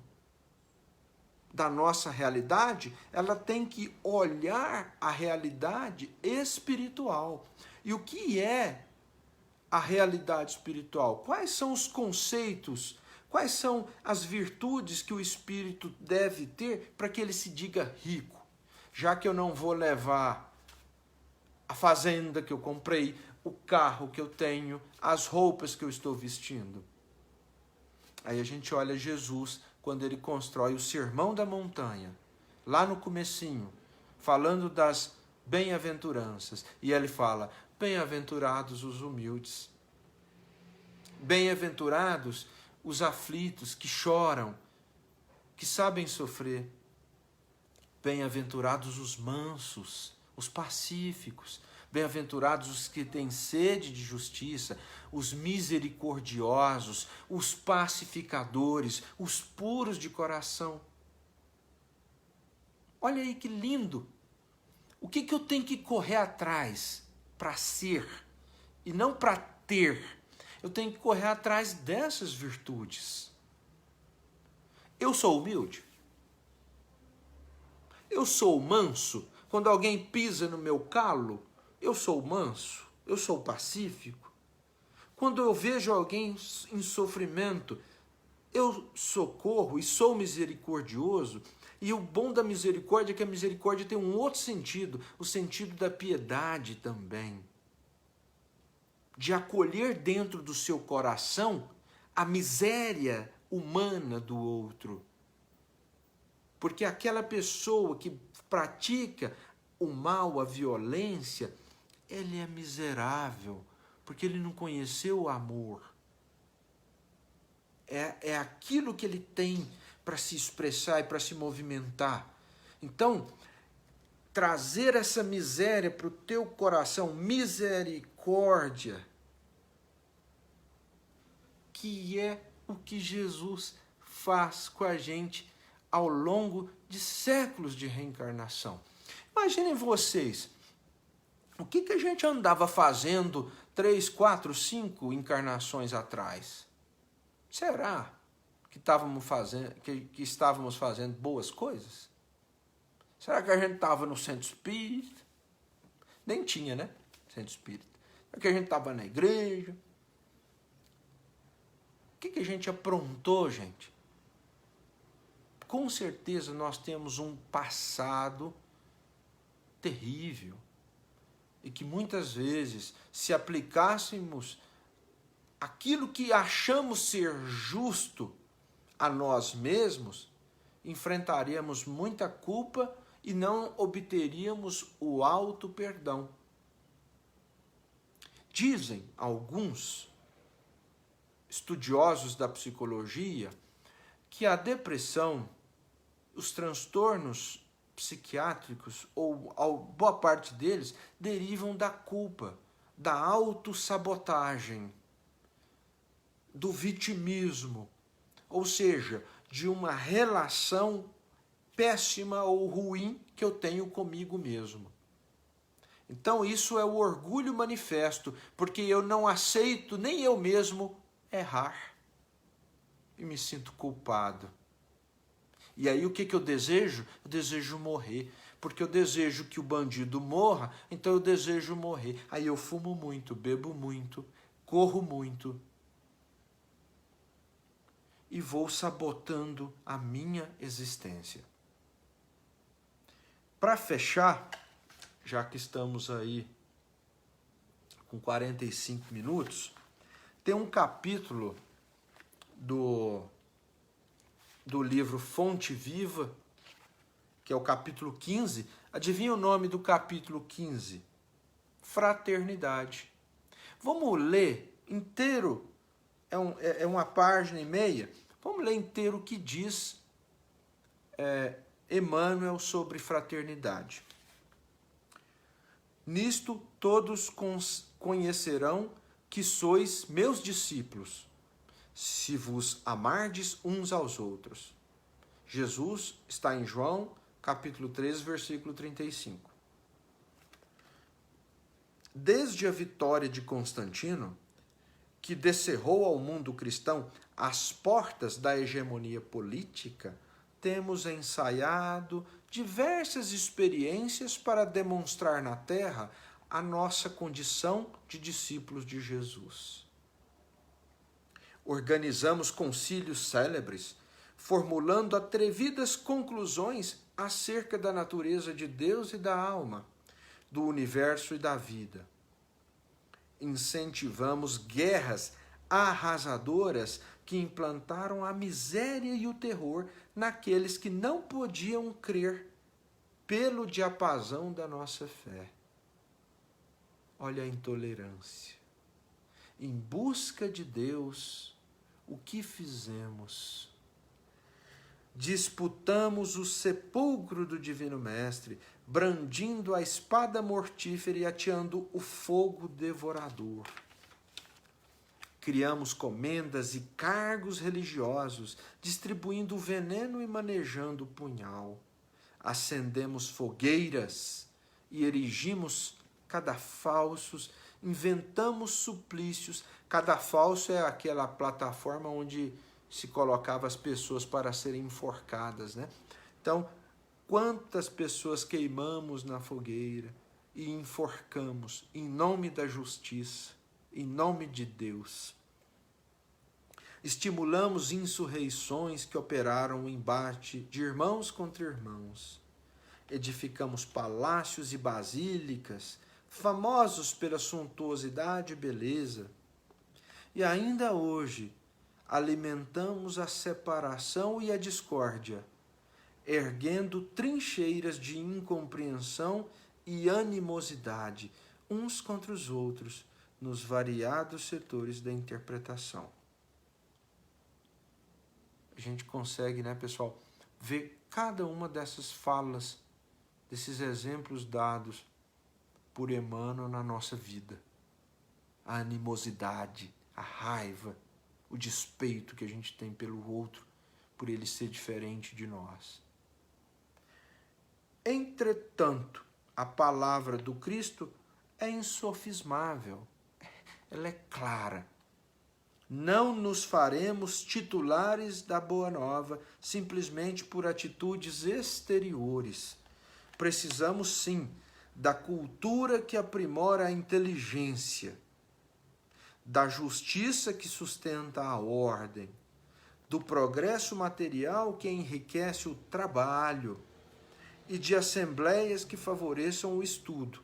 da nossa realidade, ela tem que olhar a realidade espiritual. E o que é a realidade espiritual? Quais são os conceitos, quais são as virtudes que o espírito deve ter para que ele se diga rico? Já que eu não vou levar a fazenda que eu comprei, o carro que eu tenho, as roupas que eu estou vestindo. Aí a gente olha Jesus quando ele constrói o Sermão da Montanha, lá no comecinho, falando das bem-aventuranças. E ele fala, bem-aventurados os humildes, bem-aventurados os aflitos que choram, que sabem sofrer, bem-aventurados os mansos, os pacíficos, bem-aventurados os que têm sede de justiça, os misericordiosos, os pacificadores, os puros de coração. Olha aí que lindo! O que eu tenho que correr atrás para ser e não para ter? Eu tenho que correr atrás dessas virtudes. Eu sou humilde? Eu sou manso? Quando alguém pisa no meu calo, eu sou manso? Eu sou pacífico? Quando eu vejo alguém em sofrimento, eu socorro e sou misericordioso? E o bom da misericórdia é que a misericórdia tem um outro sentido, o sentido da piedade também. De acolher dentro do seu coração a miséria humana do outro. Porque aquela pessoa que pratica o mal, a violência, ele é miserável, porque ele não conheceu o amor. É aquilo que ele tem para se expressar e para se movimentar. Então, trazer essa miséria para o teu coração, misericórdia, que é o que Jesus faz com a gente ao longo de séculos de reencarnação. Imaginem vocês, o que a gente andava fazendo 3, 4, 5 encarnações atrás? Será que estávamos fazendo boas coisas? Será que a gente estava no centro espírita? Nem tinha, né? Centro espírita. Será que a gente estava na igreja? O que a gente aprontou, gente? Com certeza nós temos um passado terrível e que muitas vezes, se aplicássemos aquilo que achamos ser justo a nós mesmos, enfrentaríamos muita culpa e não obteríamos o auto perdão. Dizem alguns estudiosos da psicologia que a depressão, os transtornos psiquiátricos, ou boa parte deles, derivam da culpa, da autossabotagem, do vitimismo, ou seja, de uma relação péssima ou ruim que eu tenho comigo mesmo. Então isso é o orgulho manifesto, porque eu não aceito nem eu mesmo errar e me sinto culpado. E aí o que eu desejo? Eu desejo morrer, porque eu desejo que o bandido morra, então eu desejo morrer. Aí eu fumo muito, bebo muito, corro muito. e vou sabotando a minha existência. Para fechar, já que estamos aí com 45 minutos, tem um capítulo do livro Fonte Viva, que é o capítulo 15. Adivinha o nome do capítulo 15? Fraternidade. Vamos ler inteiro, é uma página e meia. Vamos ler inteiro o que diz Emmanuel sobre fraternidade. Nisto todos conhecerão que sois meus discípulos, se vos amardes uns aos outros. Jesus está em João, capítulo 13, versículo 35. Desde a vitória de Constantino, que descerrou ao mundo cristão as portas da hegemonia política, temos ensaiado diversas experiências para demonstrar na Terra a nossa condição de discípulos de Jesus. Organizamos concílios célebres, formulando atrevidas conclusões acerca da natureza de Deus e da alma, do universo e da vida. Incentivamos guerras arrasadoras que implantaram a miséria e o terror naqueles que não podiam crer pelo diapasão da nossa fé. Olha a intolerância. Em busca de Deus, o que fizemos? Disputamos o sepulcro do Divino Mestre, brandindo a espada mortífera e ateando o fogo devorador. Criamos comendas e cargos religiosos, distribuindo o veneno e manejando o punhal. Acendemos fogueiras e erigimos cadafalsos, inventamos suplícios. Cadafalso é aquela plataforma onde se colocava as pessoas para serem enforcadas, né? Então, quantas pessoas queimamos na fogueira e enforcamos em nome da justiça, em nome de Deus. Estimulamos insurreições que operaram o embate de irmãos contra irmãos. Edificamos palácios e basílicas, famosos pela suntuosidade e beleza. E ainda hoje, alimentamos a separação e a discórdia, erguendo trincheiras de incompreensão e animosidade uns contra os outros nos variados setores da interpretação. A gente consegue, né, pessoal, ver cada uma dessas falas, desses exemplos dados por Emmanuel na nossa vida. A animosidade, a raiva, o despeito que a gente tem pelo outro, por ele ser diferente de nós. Entretanto, a palavra do Cristo é insofismável, ela é clara. Não nos faremos titulares da Boa Nova simplesmente por atitudes exteriores. Precisamos, sim, da cultura que aprimora a inteligência, da justiça que sustenta a ordem, do progresso material que enriquece o trabalho e de assembleias que favoreçam o estudo.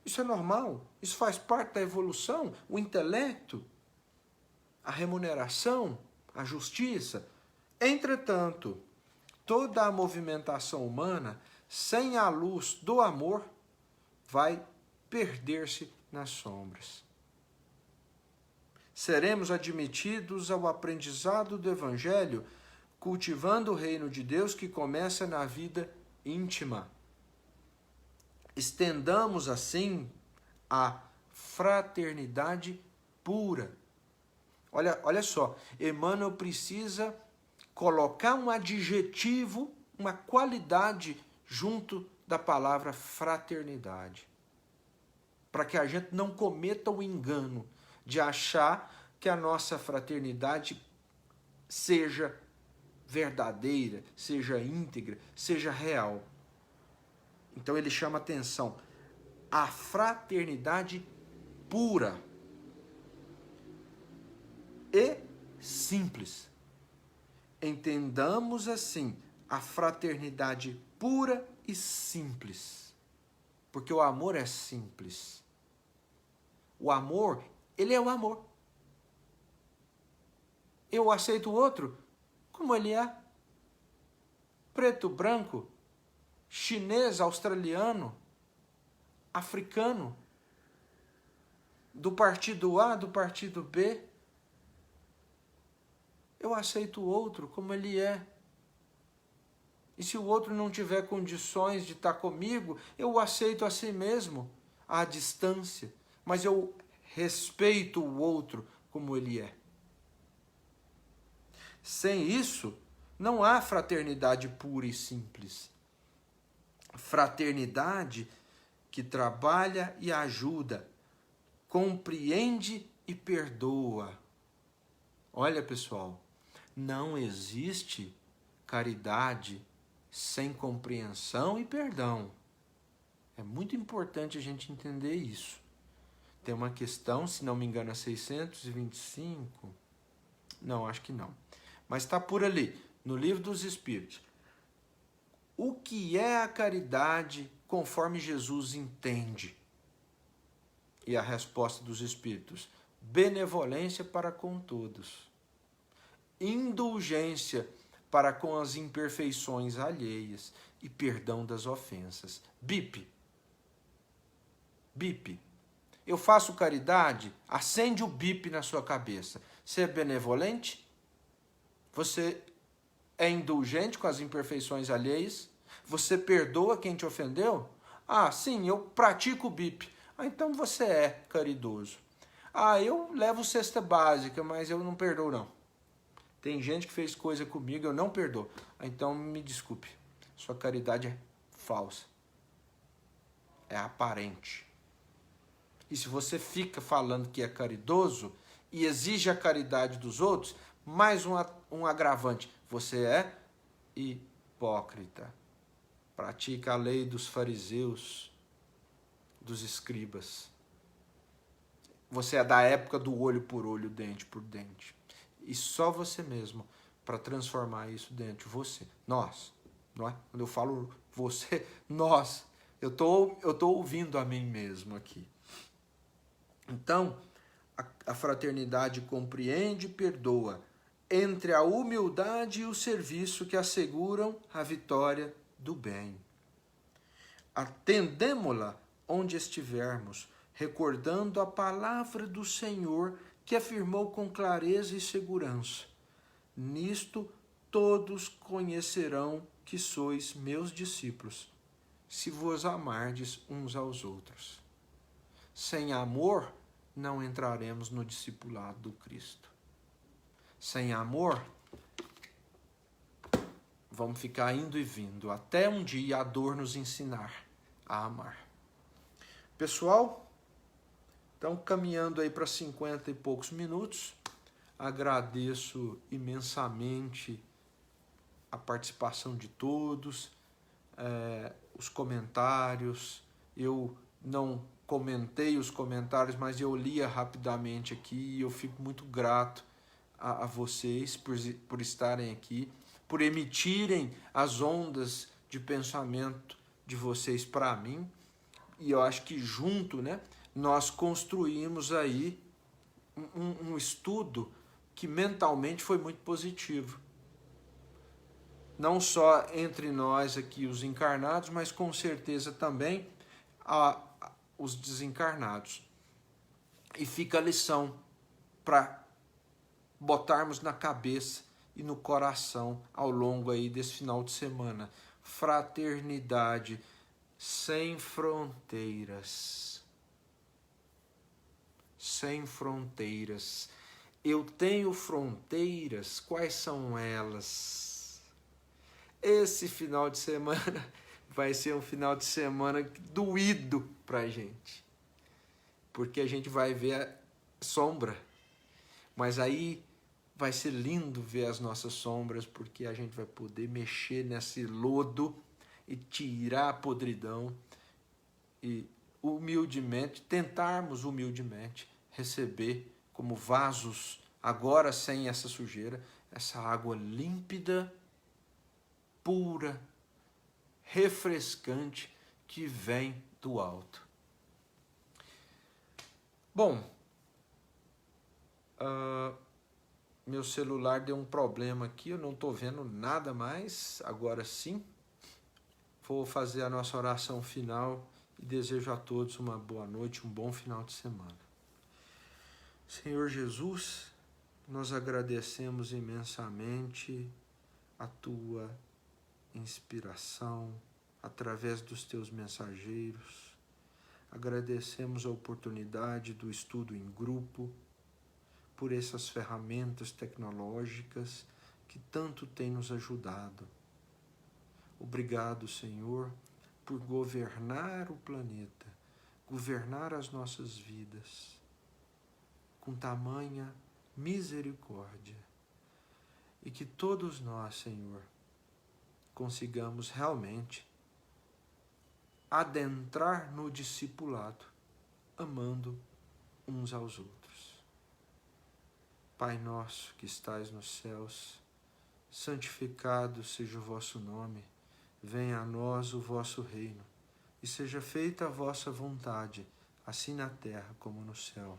Isso é normal, isso faz parte da evolução, o intelecto, a remuneração, a justiça. Entretanto, toda a movimentação humana, sem a luz do amor, vai perder-se nas sombras. Seremos admitidos ao aprendizado do Evangelho, cultivando o reino de Deus que começa na vida íntima. Estendamos, assim, a fraternidade pura. Olha só, Emmanuel precisa colocar um adjetivo, uma qualidade junto da palavra fraternidade, para que a gente não cometa o engano de achar que a nossa fraternidade seja verdadeira, seja íntegra, seja real. Então ele chama atenção, a fraternidade pura e simples. entendamos assim a fraternidade pura e simples. Porque o amor é simples. O amor, ele é o amor. Eu aceito o outro como ele é. Preto, branco, chinês, australiano, africano, do partido A, do partido B. Eu aceito o outro como ele é. E se o outro não tiver condições de estar comigo, eu o aceito a si mesmo, à distância. Mas eu respeito o outro como ele é. Sem isso, não há fraternidade pura e simples. Fraternidade que trabalha e ajuda, compreende e perdoa. Olha, pessoal, não existe caridade sem compreensão e perdão. É muito importante a gente entender isso. Tem uma questão, se não me engano, é 625. Não, acho que não. Mas está por ali, no Livro dos Espíritos. O que é a caridade conforme Jesus entende? E a resposta dos Espíritos: benevolência para com todos. Indulgência para com as imperfeições alheias e perdão das ofensas. BIP. BIP. Eu faço caridade, acende o BIP na sua cabeça. Você é benevolente? Você é indulgente com as imperfeições alheias? Você perdoa quem te ofendeu? Ah, sim, eu pratico o BIP. Ah, então você é caridoso. Ah, eu levo cesta básica, mas eu não perdoo, não. Tem gente que fez coisa comigo, eu não perdoo. Ah, então me desculpe, sua caridade é falsa. É aparente. E se você fica falando que é caridoso e exige a caridade dos outros, mais um agravante. Você é hipócrita. Pratica a lei dos fariseus, dos escribas. Você é da época do olho por olho, dente por dente. E só você mesmo para transformar isso dentro de você. Nós, não é? Quando eu falo você, nós. Eu tô ouvindo a mim mesmo aqui. Então, a fraternidade compreende e perdoa entre a humildade e o serviço que asseguram a vitória do bem. Atendemo-la onde estivermos, recordando a palavra do Senhor que afirmou com clareza e segurança: nisto todos conhecerão que sois meus discípulos, se vos amardes uns aos outros. Sem amor, não entraremos no discipulado do Cristo. Sem amor, vamos ficar indo e vindo, até um dia a dor nos ensinar a amar. Pessoal, então caminhando aí para 50 e poucos minutos, agradeço imensamente a participação de todos, os comentários. Eu não comentei os comentários, mas eu lia rapidamente aqui e eu fico muito grato a vocês por estarem aqui, por emitirem as ondas de pensamento de vocês para mim. E eu acho que junto, né, nós construímos aí um estudo que mentalmente foi muito positivo. Não só entre nós aqui, os encarnados, mas com certeza também os desencarnados. E fica a lição para botarmos na cabeça e no coração ao longo aí desse final de semana. Fraternidade sem fronteiras. Sem fronteiras. Eu tenho fronteiras, quais são elas? Esse final de semana vai ser um final de semana doído pra gente. Porque a gente vai ver a sombra. Mas aí vai ser lindo ver as nossas sombras, porque a gente vai poder mexer nesse lodo e tirar a podridão e humildemente, tentarmos humildemente receber como vasos, agora sem essa sujeira, essa água límpida, pura, refrescante que vem do alto. Bom, meu celular deu um problema aqui, eu não estou vendo nada mais, agora sim. Vou fazer a nossa oração final e desejo a todos uma boa noite, um bom final de semana. Senhor Jesus, nós agradecemos imensamente a Tua inspiração através dos Teus mensageiros. Agradecemos a oportunidade do estudo em grupo, por essas ferramentas tecnológicas que tanto têm nos ajudado. Obrigado, Senhor, por governar o planeta, governar as nossas vidas com tamanha misericórdia. E que todos nós, Senhor, consigamos realmente adentrar no discipulado, amando uns aos outros. Pai nosso que estais nos céus, santificado seja o vosso nome, venha a nós o vosso reino, e seja feita a vossa vontade, assim na terra como no céu.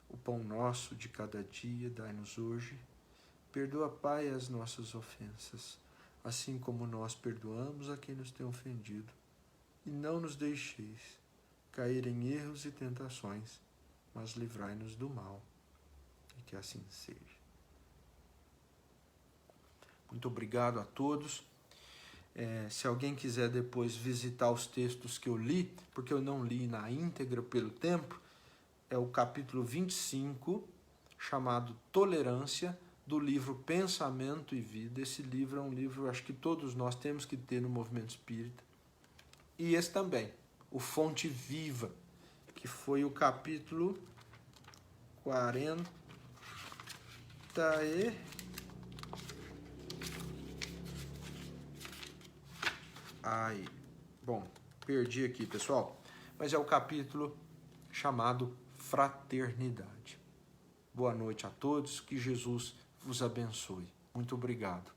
O pão nosso de cada dia dai-nos hoje. Perdoa, Pai, as nossas ofensas, assim como nós perdoamos a quem nos tem ofendido. E não nos deixeis cair em erros e tentações, mas livrai-nos do mal. E que assim seja. Muito obrigado a todos. Se alguém quiser depois visitar os textos que eu li, porque eu não li na íntegra pelo tempo, é o capítulo 25, chamado Tolerância, do livro Pensamento e Vida. Esse livro é um livro, acho que todos nós temos que ter no movimento espírita. E esse também, o Fonte Viva, que foi o capítulo 40 e... Bom, perdi aqui, pessoal. Mas é o capítulo chamado Fraternidade. Boa noite a todos, que Jesus vos abençoe. Muito obrigado.